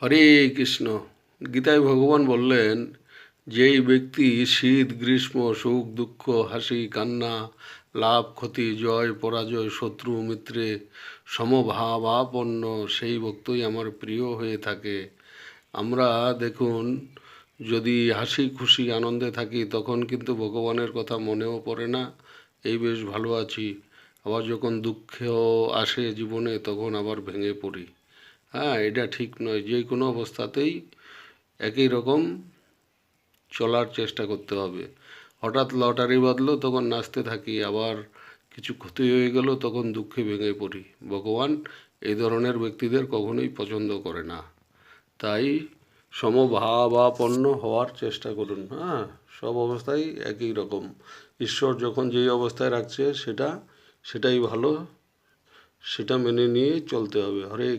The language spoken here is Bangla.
হরে কৃষ্ণ। গীতায় ভগবান বললেন, যেই ব্যক্তি শীত গ্রীষ্ম সুখ দুঃখ হাসি কান্না লাভ ক্ষতি জয় পরাজয় শত্রু মিত্রে সমভাবাপন্ন, সেই ভক্তই আমার প্রিয় হয়ে থাকে। আমরা দেখুন, যদি হাসি খুশি আনন্দে থাকি তখন কিন্তু ভগবানের কথা মনেও পড়ে না, এই বেশ ভালো আছি। আবার যখন দুঃখ আসে জীবনে তখন আবার ভেঙে পড়ি। হ্যাঁ, এটা ঠিক নয়। যে কোনো অবস্থাতেই একই রকম চলার চেষ্টা করতে হবে। হঠাৎ লটারি বাঁধলো তখন নাচতে থাকি, আবার কিছু ক্ষতি হয়ে গেল তখন দুঃখে ভেঙে পড়ি। ভগবান এই ধরনের ব্যক্তিদের কখনোই পছন্দ করে না। তাই সমভাবাপন্ন হওয়ার চেষ্টা করুন। হ্যাঁ, সব অবস্থায় একই রকম। ঈশ্বর যখন যেই অবস্থায় রাখছে সেটাই ভালো, সেটা মেনে নিয়ে চলতে হবে। হরে